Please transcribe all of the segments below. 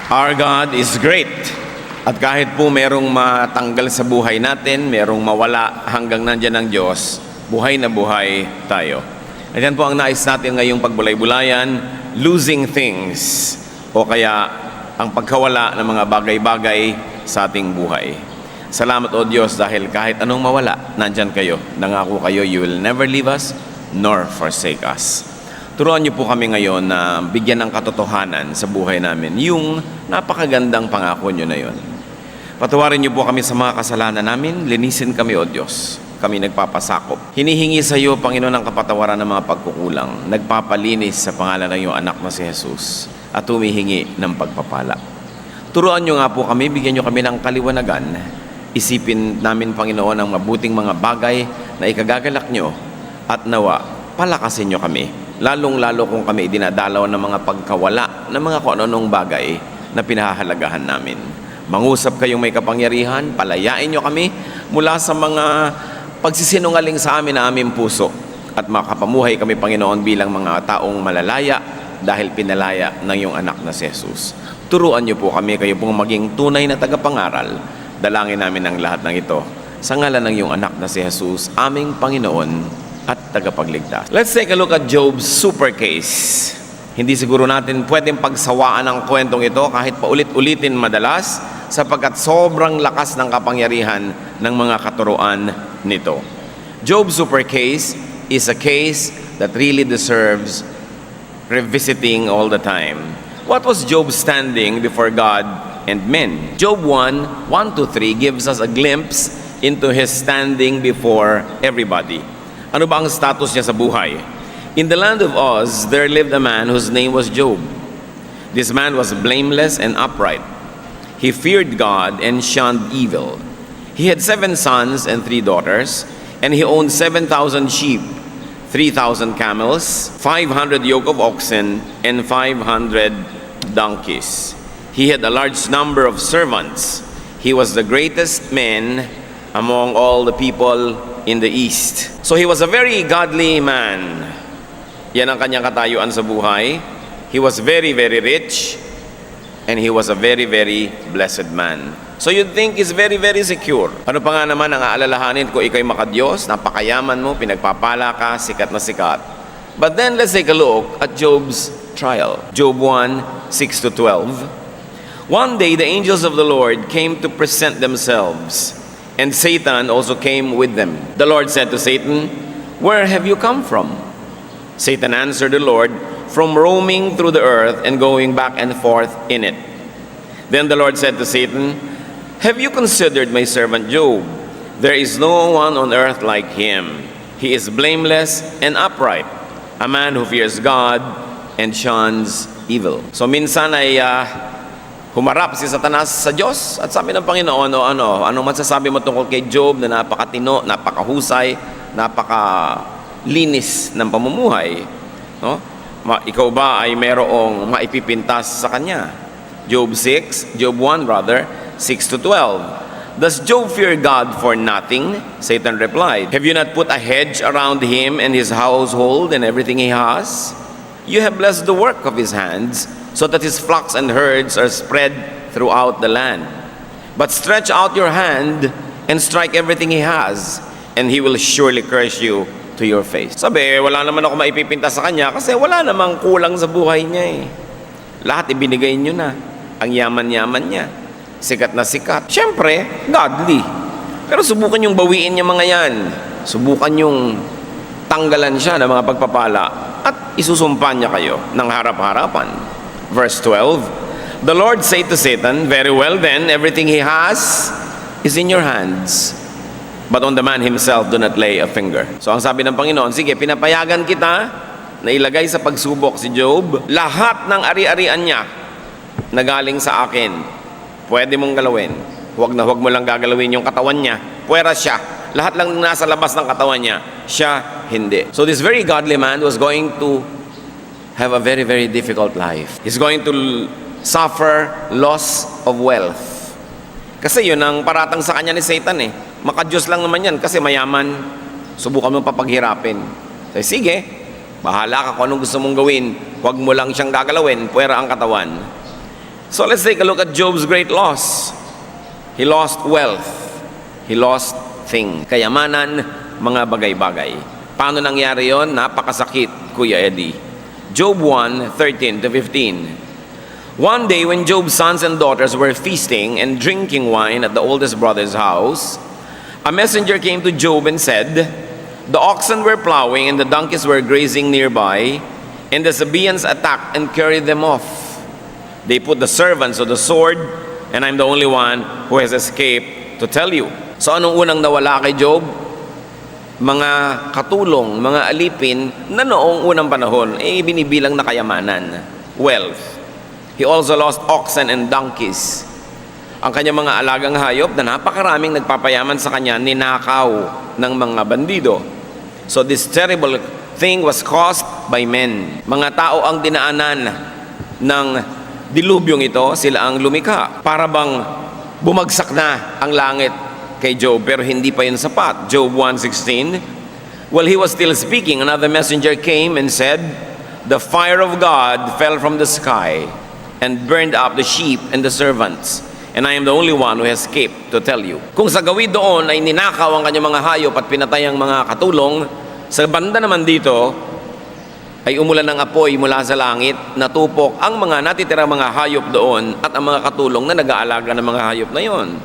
Our God is great. At kahit po merong matanggal sa buhay natin, merong mawala hanggang nandyan ang Diyos, buhay na buhay tayo. At yan po ang nais natin ngayong pagbulay-bulayan, losing things, o kaya ang pagkawala ng mga bagay-bagay sa ating buhay. Salamat o Diyos dahil kahit anong mawala, nandyan kayo. Nangako kayo, you will never leave us nor forsake us. Turuan niyo po kami ngayon na bigyan ng katotohanan sa buhay namin yung napakagandang pangako niyo na yon. Patawarin niyo po kami sa mga kasalanan namin, linisin kami o Diyos. Kami nagpapasakop. Hinihingi sa iyo, Panginoon, ang kapatawaran ng mga pagkukulang. Nagpapalinis sa pangalan ng iyong anak na si Jesus at humihingi ng pagpapala. Turuan niyo nga po kami, bigyan niyo kami ng kaliwanagan. Isipin namin, Panginoon, ang mabuting mga bagay na ikagagalak niyo at nawa, palakasin niyo kami. Lalong-lalo kung kami dinadalaw ng mga pagkawala ng mga kung anong bagay na pinahahalagahan namin. Mangusap kayong may kapangyarihan, palayain niyo kami mula sa mga pagsisinungaling sa amin na aming puso at makapamuhay kami, Panginoon, bilang mga taong malalaya dahil pinalaya ng iyong anak na si Jesus. Turuan niyo po kami, kayo pong maging tunay na tagapangaral. Dalangin namin ang lahat ng ito sa ngalan ng iyong anak na si Jesus, aming Panginoon at tagapagligtas. Let's take a look at Job's super case. Hindi siguro natin pwedeng pagsawaan ang kwentong ito kahit paulit-ulitin madalas sapagkat sobrang lakas ng kapangyarihan ng mga katuruan nito. Job's super case is a case that really deserves revisiting all the time. What was Job standing before God and men? Job 1:1-3 gives us a glimpse into his standing before everybody. Ano ba ang status niya sa buhay? In the land of Uz, there lived a man whose name was Job. This man was blameless and upright. He feared God and shunned evil. He had 7 sons and 3 daughters, and he owned 7,000 sheep, 3,000 camels, 500 yoke of oxen, and 500 donkeys. He had a large number of servants. He was the greatest man among all the people in the east. So he was a very godly man. Yan ang kanyang katayuan sa buhay. He was very, very rich, and he was a very, very blessed man. So you'd think he's very, very secure. Ano pa nga naman ang aalalahanin kung ikaw'y makadiyos, napakayaman mo, pinagpapala ka, sikat na sikat. But then let's take a look at Job's trial. Job 1:6-12. One day the angels of the Lord came to present themselves, and Satan also came with them. The Lord said to Satan, "Where have you come from?" Satan answered the Lord, "From roaming through the earth and going back and forth in it." Then the Lord said to Satan, "Have you considered my servant Job? There is no one on earth like him. He is blameless and upright, a man who fears God and shuns evil." So minsan ay humarap si Satanas sa Diyos at sabi ng Panginoon, anong masasabi mo tungkol kay Job na napakatino, napakahusay, napakalinis ng pamumuhay? No? Ikaw ba ay merong maipipintas sa kanya? Job 1 rather, 6-12. Does Job fear God for nothing? Satan replied, "Have you not put a hedge around him and his household and everything he has? You have blessed the work of his hands, so that his flocks and herds are spread throughout the land. But stretch out your hand and strike everything he has, and he will surely curse you to your face." Sabi, wala naman ako maipipinta sa kanya kasi wala namang kulang sa buhay niya eh. Lahat ibinigay niyo na. Ang yaman-yaman niya. Sikat na sikat. Siyempre, godly. Pero subukan yung bawiin niya mga yan. Subukan yung tanggalan siya ng mga pagpapala at isusumpan niya kayo ng harap-harapan. Verse 12, the Lord said to Satan, "Very well then, everything he has is in your hands. But on the man himself, do not lay a finger." So ang sabi ng Panginoon, sige, pinapayagan kita na ilagay sa pagsubok si Job. Lahat ng ari-arian niya na galing sa akin, pwede mong galawin. Huwag mo lang gagalawin yung katawan niya. Puwera siya. Lahat lang nasa labas ng katawan niya, siya hindi. So this very godly man was going to have a very, very difficult life. He's going to suffer loss of wealth. Kasi yun ang paratang sa kanya ni Satan eh. Makadiyos lang naman yan kasi mayaman. Subukan mo papaghirapin. So, sige, bahala ka kung anong gusto mong gawin. Huwag mo lang siyang gagalawin, puwera ang katawan. So let's take a look at Job's great loss. He lost wealth. He lost things. Kayamanan, mga bagay-bagay. Paano nangyari yon? Napakasakit, Kuya Eddie. Job 1:13-15. One day when Job's sons and daughters were feasting and drinking wine at the oldest brother's house, a messenger came to Job and said, "The oxen were plowing and the donkeys were grazing nearby, and the Sabaeans attacked and carried them off. They put the servants to the sword, and I'm the only one who has escaped to tell you." So anong unang nawala kay Job? Mga katulong, mga alipin na noong unang panahon, binibilang na kayamanan, wealth. He also lost oxen and donkeys. Ang kanyang mga alagang hayop na napakaraming nagpapayaman sa kanya, ninakaw ng mga bandido. So this terrible thing was caused by men. Mga tao ang dinaanan ng dilubyong ito, sila ang lumikha. Para bang bumagsak na ang langit kay Job, pero hindi pa yun sapat. Job 1:16. While he was still speaking, another messenger came and said, "The fire of God fell from the sky and burned up the sheep and the servants, and I am the only one who has escaped to tell you." Kung sa gawin doon ay ninakaw ang kanyang mga hayop at pinatay ang mga katulong, sa banda naman dito ay umulan ng apoy mula sa langit, natupok ang mga natitirang mga hayop doon at ang mga katulong na nag-aalaga ng mga hayop na yon.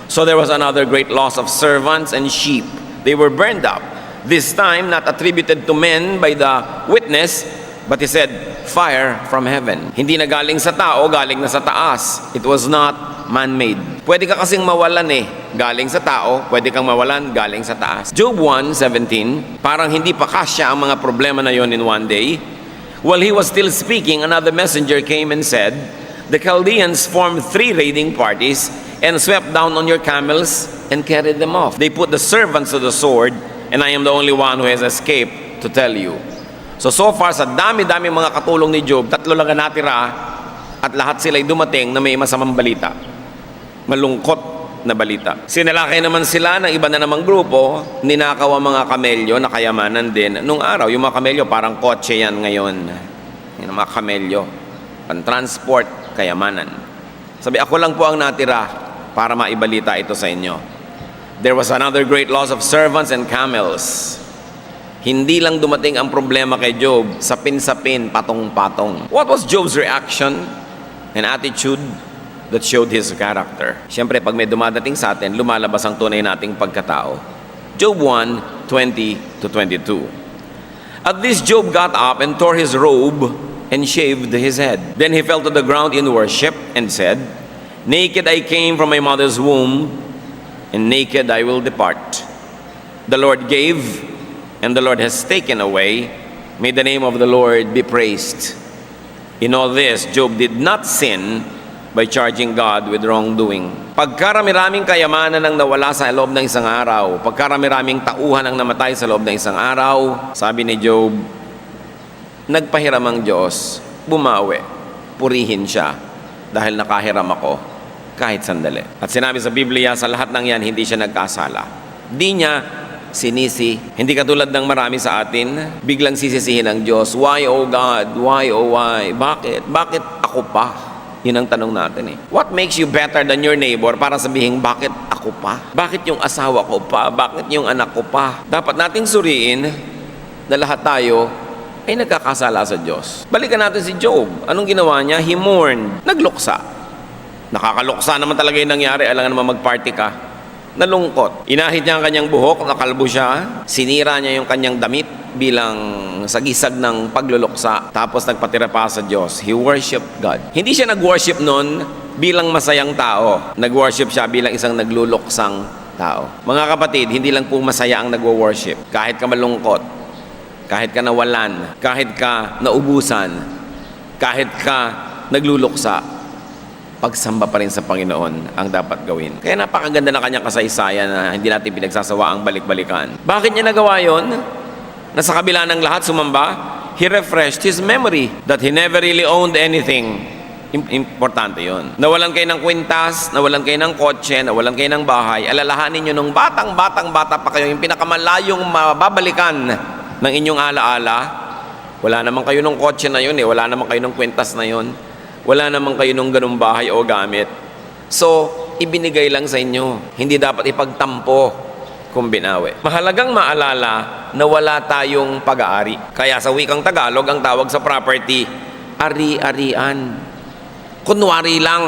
So there was another great loss of servants and sheep. They were burned up. This time not attributed to men by the witness, but he said, fire from heaven. Hindi na galing sa tao, galing na sa taas. It was not man-made. Pwede ka kasing mawalan galing sa tao, pwede kang mawalan galing sa taas. Job 1:17, parang hindi pa kasya ang mga problema na yon in one day. While he was still speaking, another messenger came and said, "The Chaldeans formed 3 raiding parties and swept down on your camels and carried them off. They put the servants to the sword, and I am the only one who has escaped to tell you." So far, sa dami-dami mga katulong ni Job, 3 lang ang natira at lahat sila'y dumating na may masamang balita. Malungkot na balita. Sinalakay naman sila ng iba na namang grupo, ninakaw ang mga kamelyo na kayamanan din. Nung araw, yung mga kamelyo parang kotse yan ngayon. Yung mga kamelyo, pan-transport, kayamanan. Sabi, ako lang po ang natira para maibalita ito sa inyo. There was another great loss of servants and camels. Hindi lang dumating ang problema kay Job, sapin-sapin, patong-patong. What was Job's reaction and attitude that showed his character? Siyempre, pag may dumadating sa atin, lumalabas ang tunay nating pagkatao. Job 1:20-22. At this Job got up and tore his robe and shaved his head. Then he fell to the ground in worship and said, "Naked I came from my mother's womb, and naked I will depart. The Lord gave, and the Lord has taken away. May the name of the Lord be praised." In all this, Job did not sin by charging God with wrongdoing. Pagkarami-raming kayamanan ang nawala sa loob ng isang araw, pagkarami-raming tauhan ang namatay sa loob ng isang araw, sabi ni Job, nagpahiram ang Diyos, bumawi, purihin siya, dahil nakahiram ako kahit sandali. At sinabi sa Biblia, sa lahat ng yan, hindi siya nagkasala. Di niya sinisi. Hindi katulad ng marami sa atin, biglang sisisihin ng Diyos, "Why, oh God? Why, oh why? Bakit? Bakit ako pa?" Yun ang tanong natin What makes you better than your neighbor para sabihin, bakit ako pa? Bakit yung asawa ko pa? Bakit yung anak ko pa? Dapat nating suriin na lahat tayo ay nagkakasala sa Diyos. Balikan natin si Job. Anong ginawa niya? He mourned. Nagluksa. Nakakaluksa naman talaga yung nangyari. Alangan naman mag-party ka. Nalungkot. Inahit niya ang kanyang buhok, nakalbo siya. Sinira niya yung kanyang damit bilang sagisag ng pagluluksa. Tapos nagpatira pa sa Diyos. He worshiped God. Hindi siya nag-worship noon bilang masayang tao. Nag-worship siya bilang isang nagluluksang tao. Mga kapatid, hindi lang po masaya ang nag-worship. Kahit ka malungkot, kahit ka nawalan, kahit ka naubusan, kahit ka nagluluksa, pagsamba pa rin sa Panginoon ang dapat gawin. Kaya napakaganda na kanyang kasaysayan na hindi natin pinagsasawa ang balik-balikan. Bakit niya nagawa yon? Na sa kabila ng lahat sumamba, he refreshed his memory that he never really owned anything. Importante yon. Nawalan kayo ng kwintas, nawalan kayo ng kotse, nawalan kayo ng bahay. Alalahanin nyo nung bata pa kayo, yung pinakamalayong mababalikan ng inyong alaala. Wala naman kayo ng kotse na yun wala naman kayo ng kwintas na yun. Wala naman kayo nung ganung bahay o gamit. So, ibinigay lang sa inyo. Hindi dapat ipagtampo kung binawi. Mahalagang maalala na wala tayong pag-aari. Kaya sa wikang Tagalog, ang tawag sa property, ari-arian. Kunwari lang,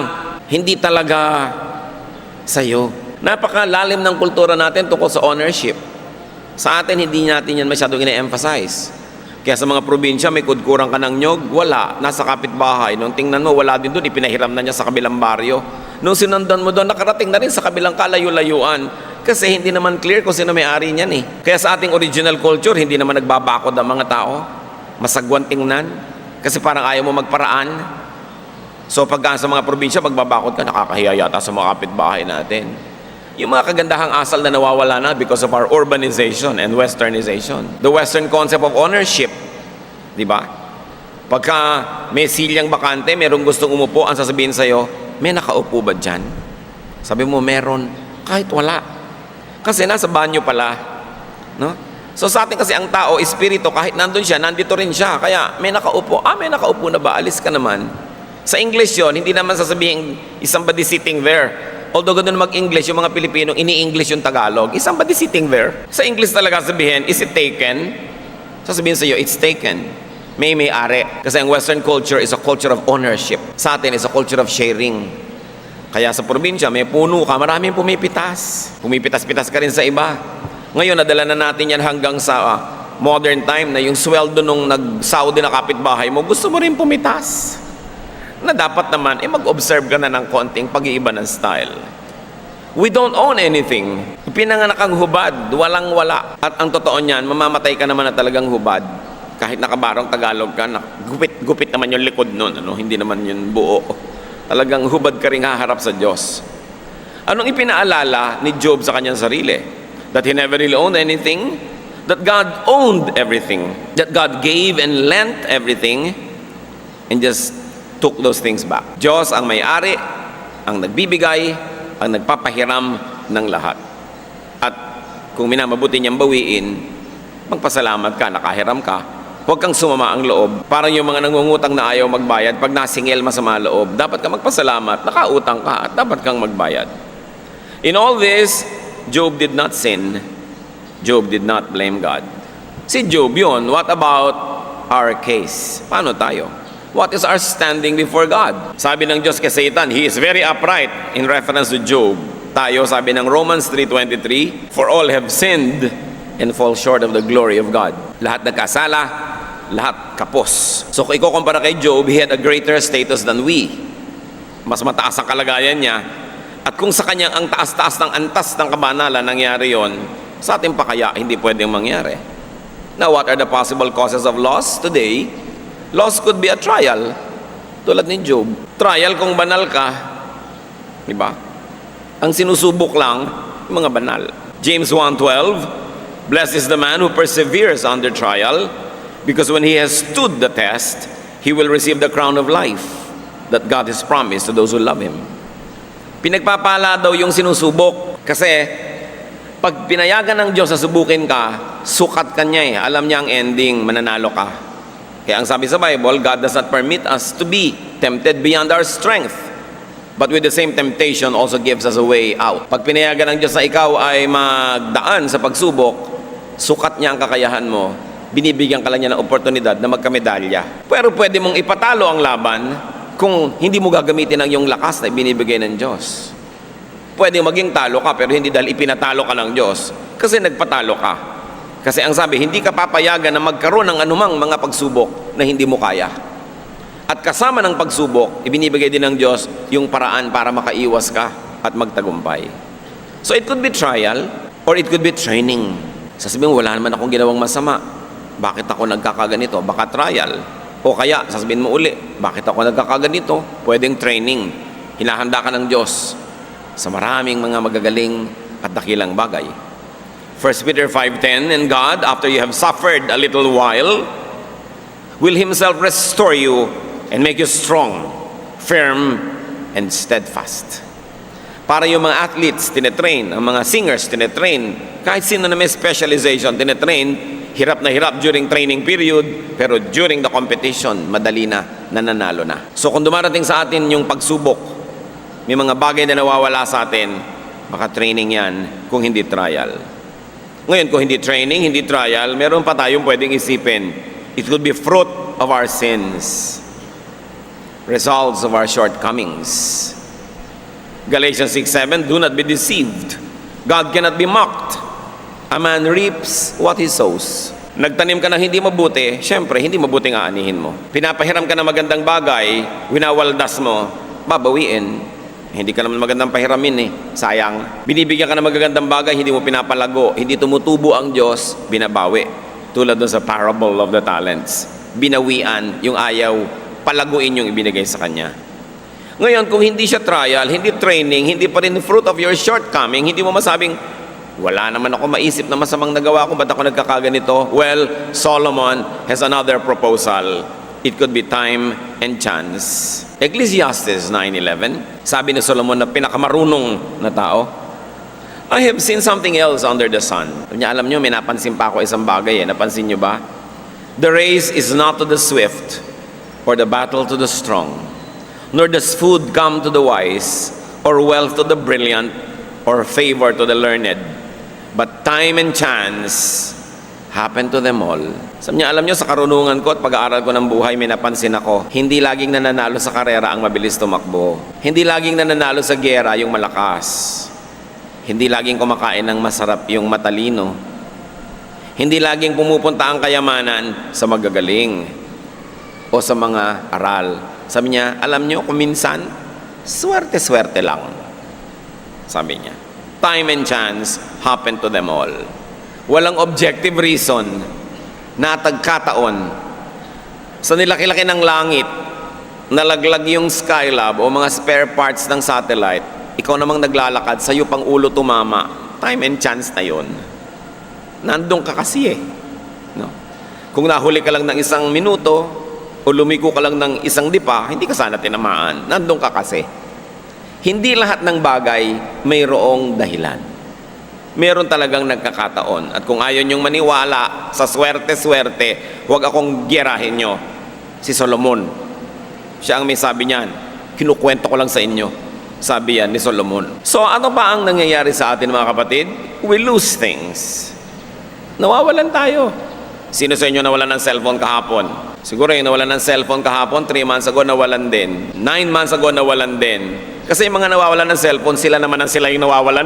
hindi talaga sa'yo. Napakalalim ng kultura natin tungkol sa ownership. Sa atin, hindi natin yan masyadong ina-emphasize. Kaya sa mga probinsya, may kudkurang ka ng nyog, wala, nasa kapitbahay. Nung tingnan mo, wala din doon, ipinahiram na niya sa kabilang baryo. Nung sinundan mo doon, nakarating na rin sa kabilang kalayo-layuan. Kasi hindi naman clear kung sino may-ari niyan eh. Kaya sa ating original culture, hindi naman nagbabakod ang mga tao. Masagwan tingnan. Kasi parang ayaw mo magparaan. So pagka sa mga probinsya, magbabakod ka, nakakahiya yata sa mga kapitbahay natin. Yung mga kagandahang asal na nawawala na because of our urbanization and westernization. The western concept of ownership, di ba? Pagka may silyang bakante, merong gustong umupo, ang sasabihin sa'yo, may nakaupo ba dyan? Sabi mo, meron. Kahit wala. Kasi nasa banyo pala. No? So sa atin kasi ang tao, espiritu, kahit nandun siya, nandito rin siya. Kaya may nakaupo. May nakaupo na ba? Alis ka naman. Sa English yon, hindi naman sasabihin, is somebody sitting there. Although ganoon mag-English, yung mga Pilipino, ini-English yung Tagalog. Is somebody sitting there? Sa English talaga sabihin, is it taken? Sasabihin sa'yo, it's taken. May-ari. Kasi ang Western culture is a culture of ownership. Sa atin is a culture of sharing. Kaya sa probinsya, may puno ka, maraming pumipitas. Pumipitas-pitas ka rin sa iba. Ngayon, nadala na natin yan hanggang sa modern time na yung sweldo nung nag-Saudi na kapitbahay mo, gusto mo rin pumitas. Na dapat naman, mag-observe ka na ng konting pag-iiba ng style. We don't own anything. Pinanganak ang hubad, walang-wala. At ang totoo niyan, mamamatay ka naman na talagang hubad. Kahit nakabarong Tagalog ka, gupit naman yung likod nun, hindi naman yun buo. Talagang hubad ka rin haharap sa Diyos. Anong ipinaalala ni Job sa kanyang sarili? That he never really owned anything, that God owned everything, that God gave and lent everything, and just took those things back. Diyos ang may-ari, ang nagbibigay, ang nagpapahiram ng lahat. At kung minamabuti niyang bawiin, magpasalamat ka, nakahiram ka. Huwag kang sumama ang loob. Parang yung mga nangungutang na ayaw magbayad, pag nasingil masama loob, dapat ka magpasalamat, nakautang ka, at dapat kang magbayad. In all this, Job did not sin. Job did not blame God. Si Job yun. What about our case? Paano tayo? What is our standing before God? Sabi ng Diyos kay Satan, he is very upright in reference to Job. Tayo, sabi ng Romans 3:23, for all have sinned and fall short of the glory of God. Lahat nagkasala, lahat kapos. So kung ikukumpara kay Job, he had a greater status than we. Mas mataas ang kalagayan niya. At kung sa kanyang ang taas-taas ng antas ng kabanalan nangyari yon, sa atin pa kaya hindi pwedeng mangyari. Now, what are the possible causes of loss today? Loss could be a trial, tulad ni Job. Trial kung banal ka, di ba? Ang sinusubok lang, yung mga banal. James 1:12, blessed is the man who perseveres under trial, because when he has stood the test, he will receive the crown of life that God has promised to those who love Him. Pinagpapala daw yung sinusubok, kasi pag pinayagan ng Diyos na subukin ka, sukat ka niya eh. Alam niya ang ending, mananalo ka. Kaya ang sabi sa Bible, God does not permit us to be tempted beyond our strength. But with the same temptation also gives us a way out. Pag pinayagan ng Diyos na ikaw ay magdaan sa pagsubok, sukat niya ang kakayahan mo, binibigyan ka lang niya ng oportunidad na magkamedalya. Pero pwede mong ipatalo ang laban kung hindi mo gagamitin ang iyong lakas na binibigay ng Diyos. Pwede maging talo ka, pero hindi dahil ipinatalo ka ng Diyos, kasi nagpatalo ka. Kasi ang sabi, hindi ka papayagan na magkaroon ng anumang mga pagsubok na hindi mo kaya. At kasama ng pagsubok, ibinibigay din ng Diyos yung paraan para makaiwas ka at magtagumpay. So it could be trial or it could be training. Sasabihin, wala naman akong ginawang masama. Bakit ako nagkakaganito? Baka trial. O kaya, sasabihin mo uli, bakit ako nagkakaganito? Pwedeng training. Hinahanda ka ng Diyos sa maraming mga magagaling at dakilang bagay. 1 Peter 5:10, and God, after you have suffered a little while, will Himself restore you and make you strong, firm, and steadfast. Para yung mga athletes, tinetrain, ang mga singers, tinetrain, kahit sino na may specialization, tinetrain, hirap na hirap during training period, pero during the competition, madali na. nananalo na. So kung dumarating sa atin yung pagsubok, may mga bagay na nawawala sa atin, baka training yan kung hindi trial. Ngayon, kung hindi training, hindi trial, meron pa tayong pwedeng isipin. It will be fruit of our sins, results of our shortcomings. Galatians 6:7, do not be deceived. God cannot be mocked. A man reaps what he sows. Nagtanim ka ng hindi mabuti, syempre, hindi mabuti nga anihin mo. Pinapahiram ka ng magandang bagay, winawaldas mo, babawiin. Hindi ka naman magandang pahiramin eh. Sayang. Binibigyan ka ng magagandang bagay, hindi mo pinapalago. Hindi tumutubo ang Diyos, binabawi. Tulad doon sa parable of the talents. Binawian, yung ayaw, palaguin yung ibinigay sa Kanya. Ngayon, kung hindi siya trial, hindi training, hindi pa rin fruit of your shortcoming, hindi mo masabing, wala naman ako maisip na masamang nagawa ko, ba't ako nagkakaganito? Well, Solomon has another proposal. It could be time and chance. Ecclesiastes 9:11, sabi ni Solomon na pinakamarunong na tao, I have seen something else under the sun. Alam niyo, may napansin pa ako isang bagay Napansin niyo ba? The race is not to the swift, or the battle to the strong, nor does food come to the wise, or wealth to the brilliant, or favor to the learned. But time and chance happen to them all. Sabi niya, alam niyo, sa karunungan ko at pag-aaral ko ng buhay, may napansin ako, hindi laging nananalo sa karera ang mabilis tumakbo. Hindi laging nananalo sa giyera yung malakas. Hindi laging kumakain ng masarap yung matalino. Hindi laging pumupunta ang kayamanan sa magagaling o sa mga aral. Sabi niya, alam niyo, kung minsan, swerte-swerte lang. Sabi niya, time and chance happen to them all. Walang objective reason na tagkataon sa nilaki-laki ng langit, nalaglag yung Skylab o mga spare parts ng satellite, ikaw namang naglalakad, sa'yo pang ulo tumama, time and chance na yun. Nandun ka kasi no? Kung nahuli ka lang ng isang minuto o lumiko ka lang ng isang dipa, hindi ka sana tinamaan. Nandun ka kasi. Hindi lahat ng bagay mayroong dahilan. Meron talagang nagkakataon. At kung ayaw niyong maniwala sa swerte-swerte, huwag akong giyerahin nyo. Si Solomon, siya ang may sabi niyan, kinukwento ko lang sa inyo. Sabi yan ni Solomon. So ano pa ang nangyayari sa atin mga kapatid? We lose things. Nawawalan tayo. Sino sa inyo nawalan ng cellphone kahapon? Siguro yung nawalan ng cellphone kahapon, 3 months ago nawalan din. 9 months ago nawalan din. Kasi yung mga nawawalan ng cellphone, sila naman ang sila yung nawawalan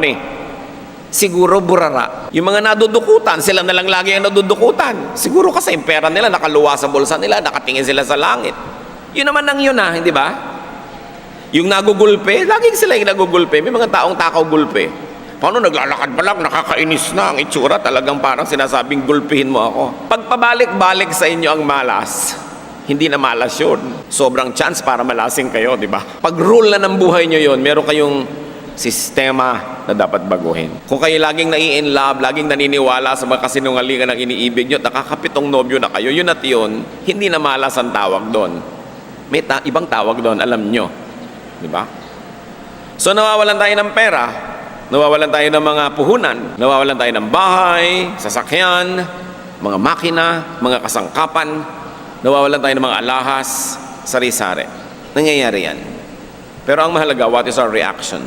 Siguro burara. Yung mga nadudukutan, sila na lang lagi ang nadudukutan. Siguro kasi yung pera nila nakaluwa sa bulsa nila, nakatingin sila sa langit. Yun naman ang yun hindi ba? Yung nagugulpe, laging sila yung nagugulpe. May mga taong takaw gulpe. Paano naglalakad pa lang, nakakainis na ang itsura, talagang parang sinasabing gulpihin mo ako. Pagpabalik-balik sa inyo ang malas, hindi na malas yun. Sobrang chance para malasing kayo, di ba? Pag rule na ng buhay nyo yun, meron kayong sistema na dapat baguhin. Kung kayo laging nai-in-love, laging naniniwala sa mga kasinungalingan ng iniibig nyo, nakakapitong nobyo na kayo, yun at yun, hindi na malas ang tawag doon. May ibang tawag doon, alam nyo. Di ba? So nawawalan tayo ng pera, nawawalan tayo ng mga puhunan, nawawalan tayo ng bahay, sasakyan, mga makina, mga kasangkapan, nawawalan tayo ng mga alahas, sari-sari. Nangyayari yan. Pero ang mahalaga, what is our reaction?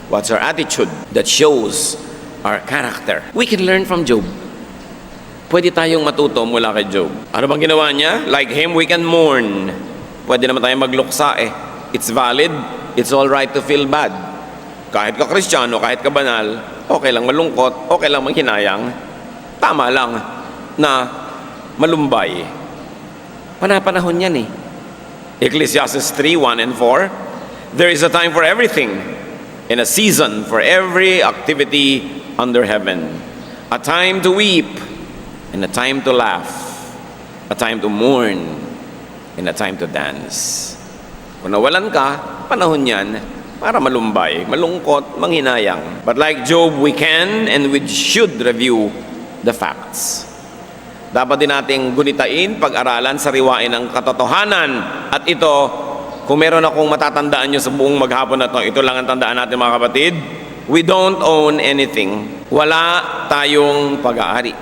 What's our attitude that shows our character? We can learn from Job. Pwede tayong matuto mula kay Job. Ano bang ginawa niya? Like him, we can mourn. Pwede naman tayong magluksa It's valid. It's all right to feel bad. Kahit ka Kristiyano, kahit ka banal, okay lang malungkot, okay lang manghinayang. Tama lang na malumbay. Panapanahon yan Ecclesiastes 3:1 and 4. There is a time for everything, and a season for every activity under heaven. A time to weep, and a time to laugh. A time to mourn, and a time to dance. Kung nawalan ka, panahon yan para malumbay, malungkot, manghinayang. But like Job, we can and we should review the facts. Dapat din nating gunitain, pag-aralan, sariwain ang katotohanan. At ito, kung meron akong matatandaan nyo sa buong maghapon na ito lang ang tandaan natin mga kapatid, we don't own anything. Wala tayong pag-aari.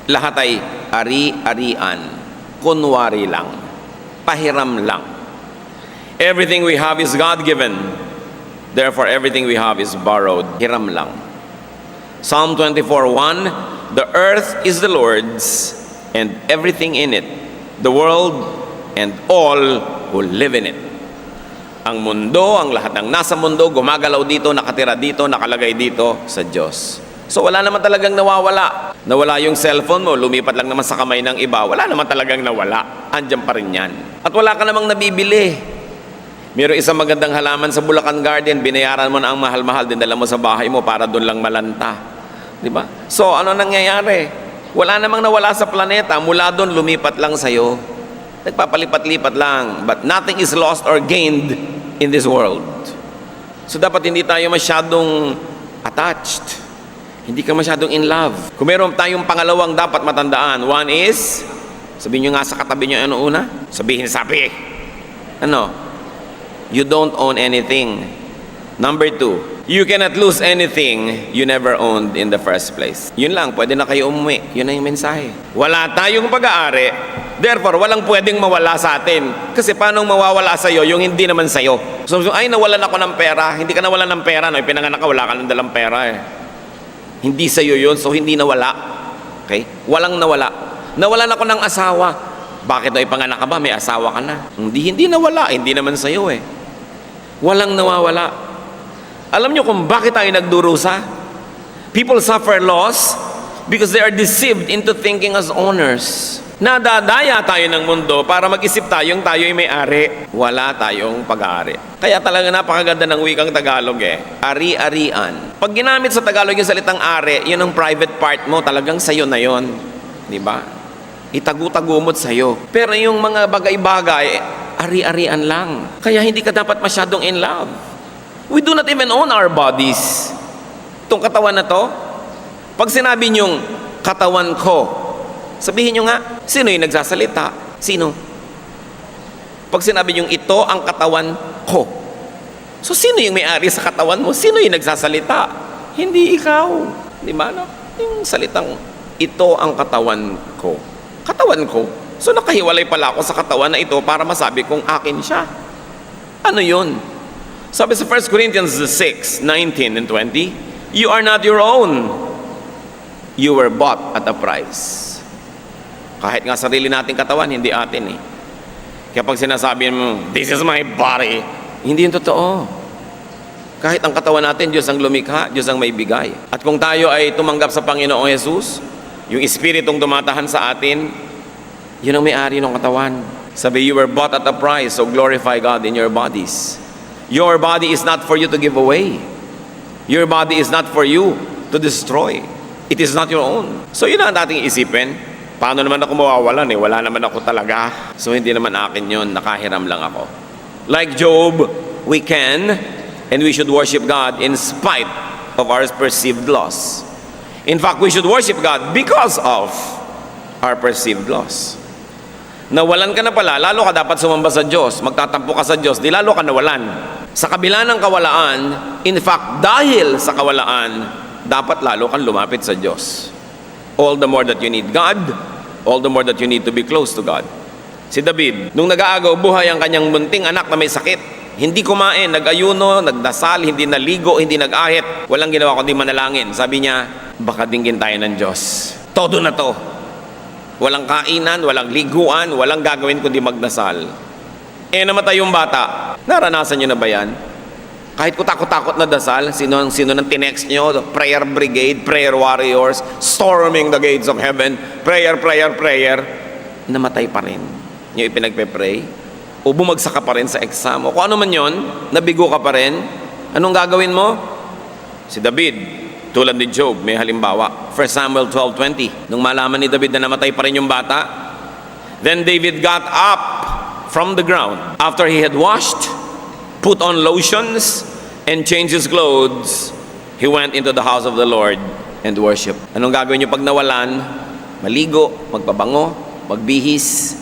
Lahat ay ari-arian. Kunwari lang. Pahiram lang. Everything we have is God-given. Therefore, everything we have is borrowed. Hiram lang. Psalm 24:1, the earth is the Lord's and everything in it, the world and all who live in it. Ang mundo, ang lahat ng nasa mundo, gumagalaw dito, nakatira dito, nakalagay dito sa Diyos. So wala naman talagang nawawala. Nawala yung cellphone mo, lumipat lang naman sa kamay ng iba. Wala naman talagang nawala. Andyan pa rin yan. At wala ka namang nabibili. Mayroong isang magandang halaman sa Bulacan Garden, binayaran mo na ang mahal-mahal, dinala mo sa bahay mo para doon lang malanta. Di ba? So ano nangyayari? Wala namang nawala sa planeta, mula doon lumipat lang sa'yo. Nagpapalipat-lipat lang. But nothing is lost or gained in this world. So dapat hindi tayo masyadong attached. Hindi ka masyadong in love. Kung meron tayong pangalawang dapat matandaan, one is, sabihin nyo nga sa katabi nyo, ano una? Sabi. Ano? You don't own anything. Number 2, you cannot lose anything you never owned in the first place. Yun lang, pwede na kayo umuwi. Yun na yung mensahe. Wala tayong pag-aari, therefore, walang pwedeng mawala sa atin. Kasi paano mawawala sa'yo yung hindi naman sa'yo? So, ay, nawalan ako ng pera. Hindi ka nawalan ng pera. No? Pinanganak ka, wala ka ng dalang pera eh. Hindi sa'yo yun, so hindi nawala. Okay? Walang nawala. Nawalan ako ng asawa. Bakit no, ipanganak ka ba? May asawa ka na. Hindi nawala. Hindi naman sa'yo eh. Walang nawawala. Alam nyo kung bakit tayo nagdurusa? People suffer loss because they are deceived into thinking as owners. Nadadaya tayo ng mundo para mag-isip tayong tayo'y may-ari. Wala tayong pag-aari. Kaya talaga napakaganda ng wikang Tagalog eh. Ari-arian. Pag ginamit sa Tagalog yung salitang ari, yun ang private part mo, talagang sayo na yun. Di ba? Itagu-tagumot sa'yo. Pero yung mga bagay-bagay, ari-arian lang. Kaya hindi ka dapat masyadong in love. We do not even own our bodies. Itong katawan na to, pag sinabi niyong katawan ko, sabihin nyo nga, sino yung nagsasalita? Sino? Pag sinabi niyong ito ang katawan ko, so sino yung may-ari sa katawan mo? Sino yung nagsasalita? Hindi ikaw. Di ba? No? Yung salitang, ito ang katawan ko. Katawan ko. So nakahiwalay pala ako sa katawan na ito para masabi kong akin siya. Ano yun? Sabi sa 1 Corinthians 6, 19 and 20, you are not your own. You were bought at a price. Kahit nga sarili nating katawan, hindi atin eh. Kaya pag sinasabi mo, this is my body, hindi yun totoo. Kahit ang katawan natin, Diyos ang lumikha, Diyos ang may bigay. At kung tayo ay tumanggap sa Panginoong Jesus, yung Espiritong tumatahan sa atin, yun ang may-ari ng katawan. Sabi, you were bought at a price, so glorify God in your bodies. Your body is not for you to give away. Your body is not for you to destroy. It is not your own. So yun ang dating isipin. Paano naman ako mawawalan eh? Wala naman ako talaga. So hindi naman akin yun. Nakahiram lang ako. Like Job, we can and we should worship God in spite of our perceived loss. In fact, we should worship God because of our perceived loss. Nawalan ka na pala, lalo ka dapat sumamba sa Diyos. Magtatampo ka sa Diyos, di lalo ka nawalan. Sa kabila ng kawalaan, in fact, dahil sa kawalaan, dapat lalo kang lumapit sa Diyos. All the more that you need God, all the more that you need to be close to God. Si David, nung nag-aagaw buhay ang kanyang munting anak na may sakit, hindi kumain, nag-ayuno, nagdasal, hindi naligo, hindi nag-ahit, walang ginawa kundi manalangin. Sabi niya, baka dinggin tayo ng Diyos. Todo na to. Walang kainan, walang liguan, walang gagawin kundi magdasal. Namatay yung bata. Naranasan nyo na ba yan? Kahit kutakot-takot na dasal, sino nang tinext nyo? Prayer brigade, prayer warriors, storming the gates of heaven, prayer, namatay pa rin. Yung ipinagpe-pray. O bumagsak ka pa rin sa exam. O kung ano man yun, nabigo ka pa rin. Anong gagawin mo? Si David, tulad ni Job, may halimbawa. 1 Samuel 12:20. Nung malaman ni David na namatay pa rin yung bata, then David got up from the ground after he had washed, put on lotions, and changed his clothes. He went into the house of the Lord and worshiped. Anong gagawin niyo pag nawalan? Maligo, magpabango, magbihis,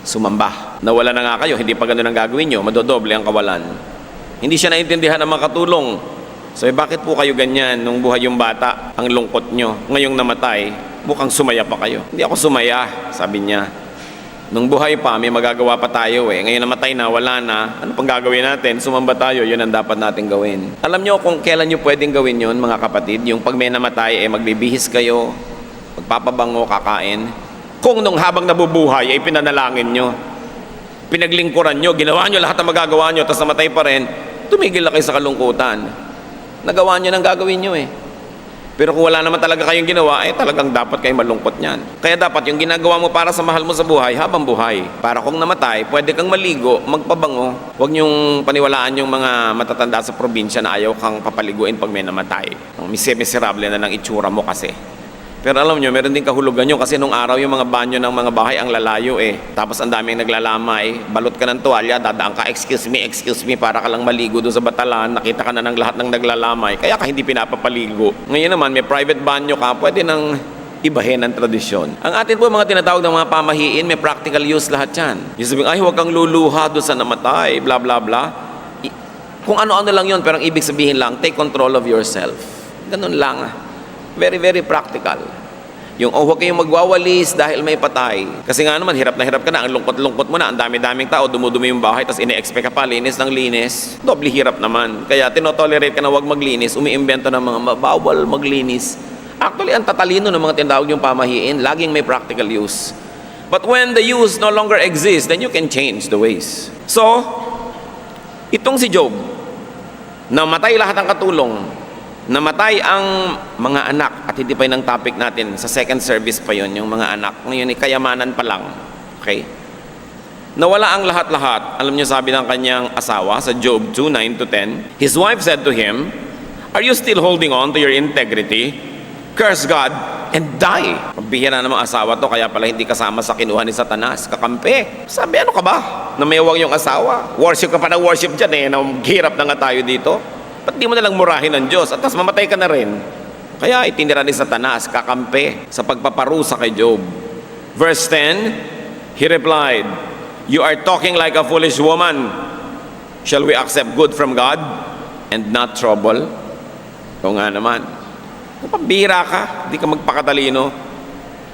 sumamba. Nawala na nga kayo, hindi pa ganun ang gagawin niyo, madodoble ang kawalan. Hindi siya naintindihan ng makatulong. Sabi, bakit po kayo ganyan nung buhay yung bata? Ang lungkot nyo. Ngayong namatay, mukhang sumaya pa kayo. Hindi ako sumaya, sabi niya. Nung buhay pa, may magagawa pa tayo eh. Ngayon namatay na, wala na. Ano pang gagawin natin? Sumamba tayo, yun ang dapat natin gawin. Alam nyo kung kailan nyo pwedeng gawin yun, mga kapatid? Yung pag may namatay, magbibihis kayo, magpapabango, kakain. Kung nung habang nabubuhay, ay pinanalangin nyo, pinaglingkuran nyo, ginawa nyo lahat ng magagawa nyo, tapos namatay pa rin, tumigil na kayo sa kalungkutan. Nagawa nyo ng gagawin nyo eh. Pero kung wala naman talaga kayong ginawa, talagang dapat kayo malungkot niyan. Kaya dapat yung ginagawa mo para sa mahal mo sa buhay, habang buhay. Para kung namatay, pwede kang maligo, magpabango. Huwag niyong paniwalaan yung mga matatanda sa probinsya na ayaw kang papaliguin pag may namatay. Ang miserable na ng itsura mo kasi. Pero alam nyo, meron din kahulugan nyo kasi nung araw yung mga banyo ng mga bahay ang lalayo eh. Tapos ang daming naglalamay, balot ka ng tuwalya, dadaan ka, excuse me, para ka lang maligo doon sa batalan, nakita ka na ng lahat ng naglalamay, kaya ka hindi pinapapaligo. Ngayon naman, may private banyo ka, pwede nang ibahin ang tradisyon. Ang atin po mga tinatawag ng mga pamahiin, may practical use lahat yan. Yung sabihin, ay huwag kang luluha doon sa namatay, bla bla bla. Kung ano-ano lang yun, pero ang ibig sabihin lang, take control of yourself. Ganun lang ah. Very, very practical. Yung, huwag kayong magwawalis dahil may patay. Kasi nga naman, hirap na hirap ka na, ang lungkot-lungkot mo na, ang dami-daming tao, dumudumi yung bahay, tapos ine-expect ka pa, linis ng linis. Doble hirap naman. Kaya tinotolerate ka na huwag maglinis, umiimbento ng mga bawal maglinis. Actually, ang tatalino ng mga tinatawag yung pamahiin, laging may practical use. But when the use no longer exists, then you can change the ways. So, itong si Job, namatay lahat ng katulong, namatay ang mga anak, at hindi pa yun ang topic natin, sa second service pa yun, yung mga anak. Ngayon, kayamanan pa lang. Okay? Nawala ang lahat-lahat. Alam niyo, sabi ng kanyang asawa sa Job 2:9-10, his wife said to him, "Are you still holding on to your integrity? Curse God and die." Pagbihira namang asawa to, kaya pala hindi kasama sa kinuha ni Satanas. Kakampi. Sabi, ano ka ba? Namewang yung asawa. Worship ka pa ng worship dyan eh. Hirap na nga tayo dito. Ba't di mo nalang murahin ng Diyos? At tas mamatay ka na rin. Kaya itinira ni Satanas, kakampi sa pagpaparusa kay Job. Verse 10, he replied, "You are talking like a foolish woman. Shall we accept good from God and not trouble?" O nga naman. Kung pambira ka, di ka magpakatalino,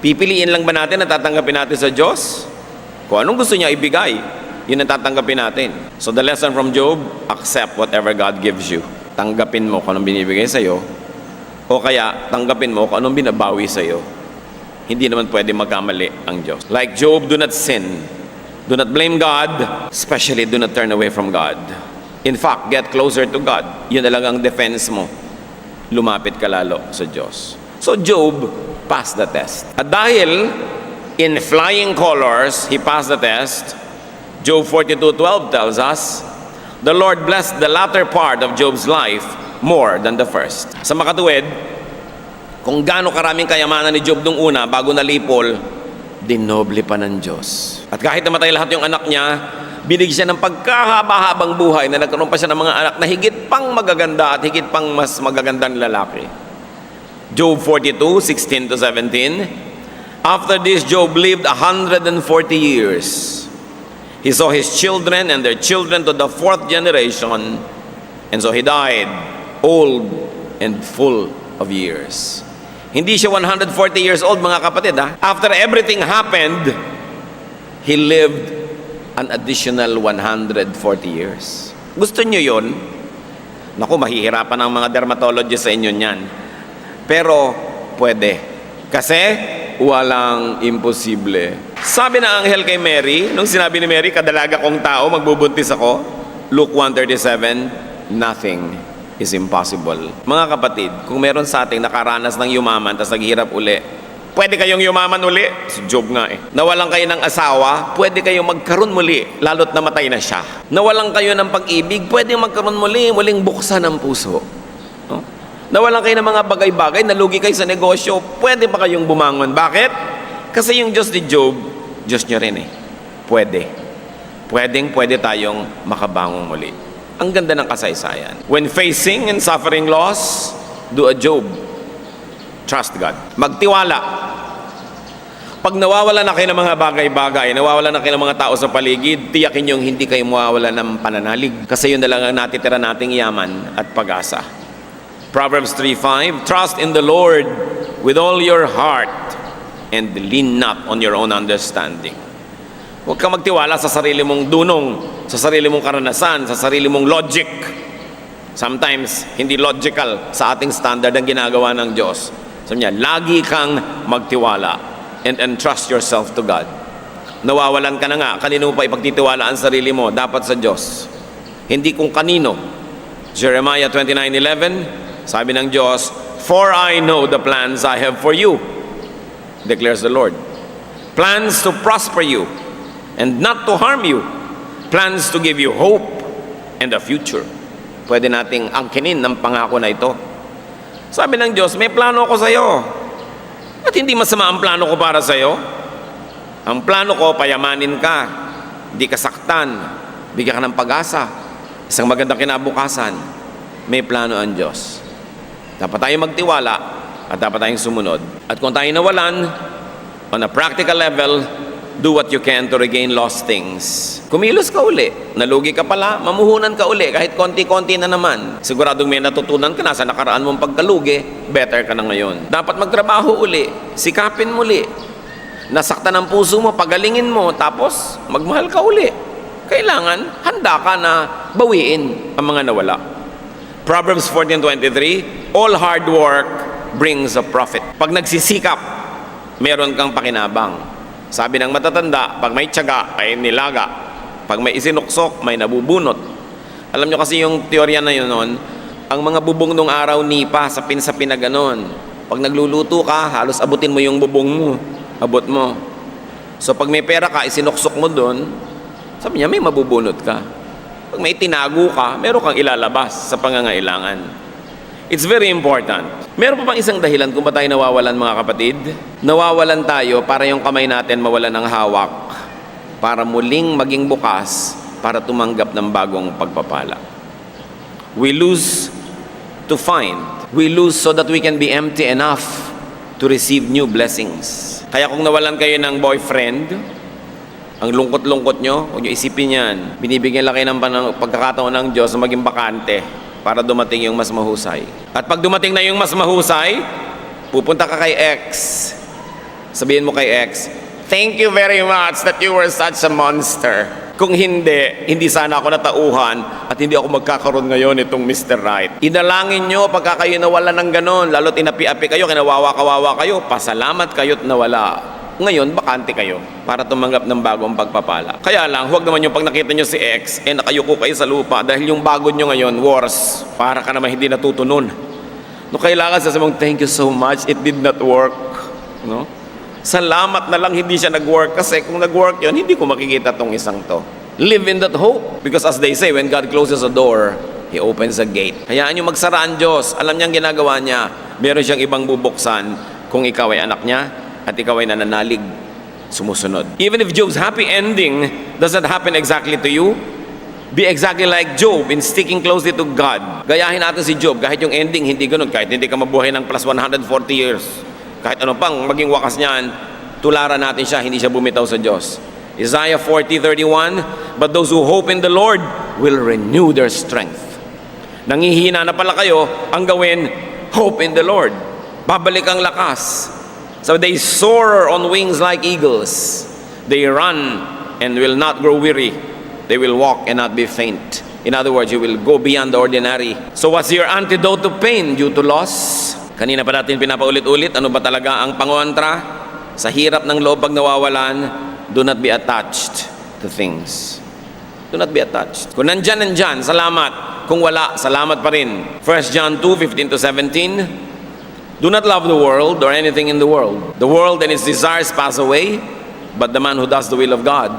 pipiliin lang ba natin na tatanggapin natin sa Diyos? Kung anong gusto niya ibigay, yun ang tatanggapin natin. So the lesson from Job, accept whatever God gives you. Tanggapin mo kung anong binibigay sa'yo, o kaya tanggapin mo kung anong binabawi sa'yo. Hindi naman pwede magkamali ang Diyos. Like Job, do not sin. Do not blame God, especially do not turn away from God. In fact, get closer to God. Yun na lang ang defense mo. Lumapit ka lalo sa Diyos. So Job passed the test. At dahil in flying colors, he passed the test, Job 42:12 tells us, the Lord blessed the latter part of Job's life more than the first. Sa makatuwid, kung gaano karaming kayamanan ni Job nung una, bago nalipol, dinoble pa ng Diyos. At kahit namatay lahat yung anak niya, binigyan siya ng pagkahaba-habang buhay na nagkaroon pa siya ng mga anak na higit pang magaganda at higit pang mas magagandang lalaki. Job 42:16-17, after this, Job lived 140 years. He saw his children and their children to the 4th generation, and so he died old and full of years. Hindi siya 140 years old, mga kapatid. After everything happened, he lived an additional 140 years. Gusto niyo yun? Naku, mahihirapan ang mga dermatologist sa inyo niyan. Pero pwede. Kasi walang imposible. Sabi ng anghel kay Mary, nung sinabi ni Mary, kadalaga kong tao, magbubuntis ako, Luke 1:37, nothing is impossible. Mga kapatid, kung meron sa ating nakaranas ng yumaman, tas naghihirap uli, pwede kayong yumaman uli. Si Job nga eh. Nawalan kayo ng asawa, pwede kayong magkaroon muli, lalo't namatay na siya. Nawalan kayo ng pag-ibig, pwede magkaroon muli, muling buksan ang puso. No? Nawalan kayo ng mga bagay-bagay, nalugi kayo sa negosyo, pwede pa kayong bumangon. Bakit? Kasi yung Diyos ni Job, Diyos niya rin eh. Pwede. Pwede tayong makabangon muli. Ang ganda ng kasaysayan. When facing and suffering loss, do a Job. Trust God. Magtiwala. Pag nawawala na kayo ng mga bagay-bagay, nawawala na kayo ng mga tao sa paligid, tiyakin yung hindi kayo mawawala ng pananalig. Kasi yun na lang ang natitira nating yaman at pag-asa. Proverbs 3:5, trust in the Lord with all your heart and lean not on your own understanding. Huwag kang magtiwala sa sarili mong dunong, sa sarili mong karanasan, sa sarili mong logic. Sometimes, hindi logical sa ating standard ang ginagawa ng Diyos. Sabi niya, lagi kang magtiwala and entrust yourself to God. Nawawalan ka na nga, kanino pa ipagtitiwala ang sarili mo? Dapat sa Diyos. Hindi kung kanino. Jeremiah 29:11, sabi ng Diyos, "For I know the plans I have for you," declares the Lord. "Plans to prosper you and not to harm you. Plans to give you hope and a future." Pwede nating angkinin ng pangako na ito. Sabi ng Diyos, may plano ako sa iyo. At hindi masama ang plano ko para sa iyo. Ang plano ko, payamanin ka, hindi ka saktan, bigyan ka ng pag-asa, isang magandang kinabukasan. May plano ang Diyos. Dapat tayong magtiwala at dapat tayong sumunod. At kung tayo nawalan, on a practical level, do what you can to regain lost things. Kumilos ka uli. Nalugi ka pala, mamuhunan ka uli. Kahit konti-konti na naman. Siguradong may natutunan ka na sa nakaraan mong pagkalugi, better ka na ngayon. Dapat magtrabaho uli. Sikapin muli. Nasaktan ang puso mo, pagalingin mo, tapos magmahal ka uli. Kailangan, handa ka na bawiin ang mga nawala. Proverbs 14:23, all hard work brings a profit. Pag nagsisikap, meron kang pakinabang. Sabi ng matatanda, pag may tiyaga, ay nilaga. Pag may isinuksok, may nabubunot. Alam nyo kasi yung teorya na yun noon, ang mga bubong nung araw nipa, sapin-sapin na ganon. Pag nagluluto ka, halos abutin mo yung bubong mo. Abot mo. So pag may pera ka, isinuksok mo doon, sabi niya, may mabubunot ka. Pag may tinago ka, meron kang ilalabas sa pangangailangan. It's very important. Meron pa bang isang dahilan kung ba tayo nawawalan, mga kapatid? Nawawalan tayo para yung kamay natin mawalan ng hawak, para muling maging bukas, para tumanggap ng bagong pagpapala. We lose to find. We lose so that we can be empty enough to receive new blessings. Kaya kung nawalan kayo ng boyfriend, ang lungkot-lungkot nyo, huwag nyo isipin yan. Binibigyan lang kayo ng pagkakataon ng Diyos na maging bakante para dumating yung mas mahusay. At pag dumating na yung mas mahusay, pupunta ka kay X. Sabihin mo kay X, "Thank you very much that you were such a monster. Kung hindi sana ako natauhan at hindi ako magkakaroon ngayon itong Mr. Right." Inalangin nyo pagka kayo nawala ng ganon, lalo't inapi-api kayo, kinawawa-kawawa kayo, pasalamat kayo't nawala. Ngayon, bakante kayo para tumanggap ng bagong pagpapala. Kaya lang, huwag naman yung pag nakita nyo si X, nakayuko kayo sa lupa dahil yung bago nyo ngayon, worse. Para ka naman hindi natutunon. No, kailangan sasabihin mong, "Thank you so much, it did not work." No? Salamat na lang hindi siya nag-work kasi kung nag-work yun, hindi ko makikita tong isang to. Live in that hope. Because as they say, when God closes a door, He opens a gate. Hayaan nyo magsara ang Diyos. Alam niyang ginagawa niya. Meron siyang ibang bubuksan kung ikaw ay anak niya at ikaw ay nananalig, sumusunod. Even if Job's happy ending doesn't happen exactly to you, be exactly like Job in sticking closely to God. Gayahin natin si Job, kahit yung ending hindi ganun, kahit hindi ka mabuhay ng plus 140 years, kahit ano pang maging wakas niyan, tularan natin siya, hindi siya bumitaw sa Diyos. Isaiah 40:31, "But those who hope in the Lord will renew their strength." Nangihina na pala kayo, ang gawin, hope in the Lord. Babalik ang lakas. So they soar on wings like eagles. They run and will not grow weary. They will walk and not be faint. In other words, you will go beyond the ordinary. So what's your antidote to pain due to loss? Kanina pa natin pinapaulit-ulit, ano ba talaga ang pangontra? Sa hirap ng loob pag nawawalan, do not be attached to things. Do not be attached. Kung nandyan, salamat. Kung wala, salamat pa rin. 1 John 2:15-17, do not love the world or anything in the world. The world and its desires pass away, but the man who does the will of God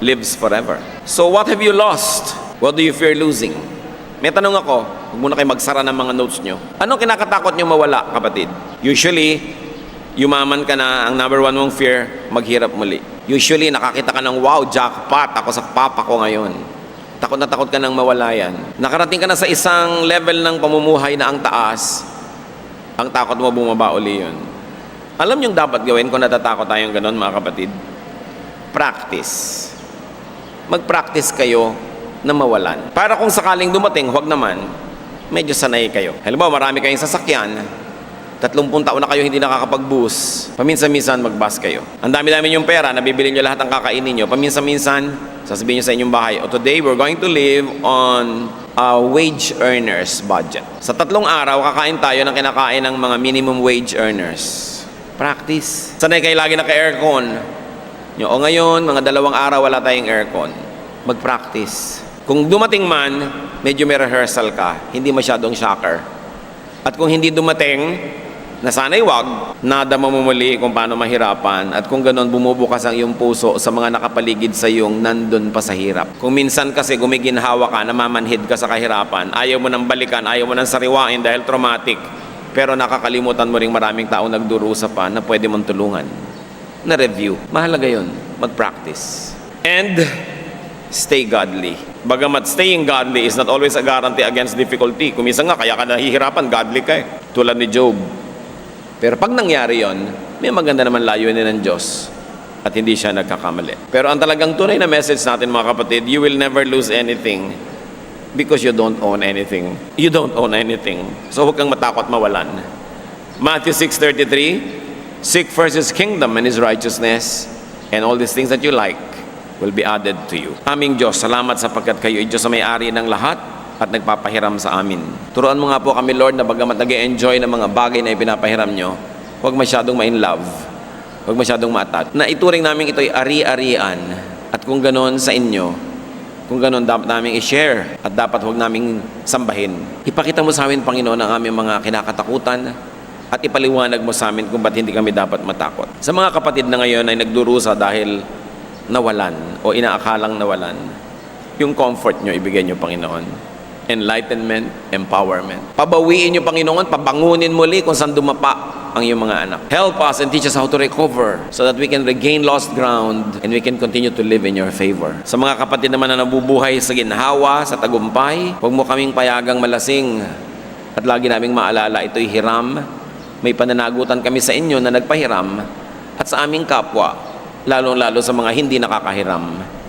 lives forever. So what have you lost? What do you fear losing? May tanong ako, huwag muna kayo magsara ng mga notes nyo. Anong kinakatakot nyo mawala, kapatid? Usually, yumaman ka na, ang number one mong fear, maghirap muli. Usually, nakakita ka ng, wow, jackpot, ako sa papa ko ngayon. Takot na takot ka nang mawala yan. Nakarating ka na sa isang level ng pamumuhay na ang taas, ang takot mo bumaba uli yun. Alam niyong dapat gawin kung natatakot tayong ganon, mga kapatid? Practice. Mag-practice kayo na mawalan. Para kung sakaling dumating, huwag naman, medyo sanay kayo. Halimbawa, marami kayong sasakyan, 30 taon na kayo hindi nakakapag-boost. Paminsan-minsan mag-bus kayo. Ang dami-dami yung pera, nabibili nyo lahat ng kakainin nyo. Paminsan-minsan, sasabihin nyo sa inyong bahay, today we're going to live on a wage earners budget. Sa 3 araw, kakain tayo ng kinakain ng mga minimum wage earners. Practice. Sanay kayo lagi naka-aircon. O ngayon, mga 2 araw wala tayong aircon. Mag-practice. Kung dumating man, medyo may rehearsal ka, hindi masyadong shocker. At kung hindi dumating, na sana'y wag, nada mamumuli kung paano mahirapan at kung ganon bumubukas ang iyong puso sa mga nakapaligid sa iyong nandun pa sa hirap. Kung minsan kasi gumiginhawa ka, namamanhid ka sa kahirapan, ayaw mo nang balikan, ayaw mo nang sariwain dahil traumatic, pero nakakalimutan mo ring maraming taong nagdurusa pa na pwede mong tulungan. Na-review. Mahalaga yun. Mag-practice. And stay godly. Bagamat staying godly is not always a guarantee against difficulty. Kung minsan nga, kaya ka nahihirapan, godly ka eh. Tulad ni Job. Pero pag nangyari yon, may maganda naman layunin ng Diyos at hindi siya nagkakamali. Pero ang talagang tunay na message natin mga kapatid, you will never lose anything because you don't own anything. You don't own anything. So huwag kang matakot mawalan. Matthew 6:33, seek first His kingdom and His righteousness, and all these things that you like will be added to you. Aming Diyos, salamat sapagkat kayo ay Diyos na may-ari ng lahat at nagpapahiram sa amin. Turuan mo nga po kami, Lord, na bagamat nag-e-enjoy ng mga bagay na ipinapahiram nyo, huwag masyadong ma-in love, huwag masyadong ma-attach. Na ituring namin ito'y ari-arian, at kung ganon sa inyo, kung ganon dapat namin i-share, at dapat huwag namin sambahin. Ipakita mo sa amin, Panginoon, ang aming mga kinakatakutan, at ipaliwanag mo sa amin kung ba't hindi kami dapat matakot. Sa mga kapatid na ngayon ay nagdurusa dahil nawalan, o inaakalang nawalan, yung comfort nyo, ibigay nyo, Panginoon. Enlightenment, empowerment. Pabawiin niyo, Panginoon, pabangunin muli kung saan dumapa ang iyong mga anak. Help us and teach us how to recover so that we can regain lost ground and we can continue to live in your favor. Sa mga kapatid naman na nabubuhay sa ginhawa, sa tagumpay, huwag mo kaming payagang malasing at lagi naming maalala ito'y hiram. May pananagutan kami sa inyo na nagpahiram at sa aming kapwa, lalong-lalo sa mga hindi nakakahiram.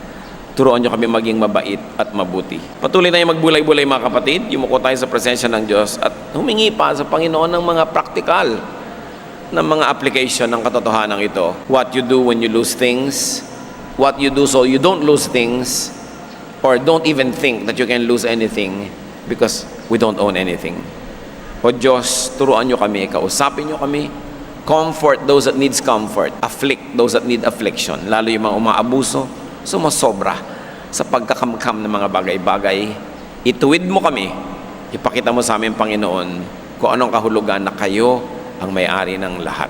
Turuan nyo kami maging mabait at mabuti. Patuloy tayong magbulay-bulay mga kapatid, yumuko tayo sa presensya ng Diyos at humingi pa sa Panginoon ng mga praktikal ng mga application ng katotohanan ito. What you do when you lose things, what you do so you don't lose things, or don't even think that you can lose anything because we don't own anything. O Diyos, turuan nyo kami, kausapin nyo kami, comfort those that needs comfort, afflict those that need affliction, lalo yung mga umaabuso, sumasobra sa pagkakamkam ng mga bagay-bagay. Ituwid mo kami, ipakita mo sa amin, Panginoon, kung anong kahulugan na kayo ang may-ari ng lahat.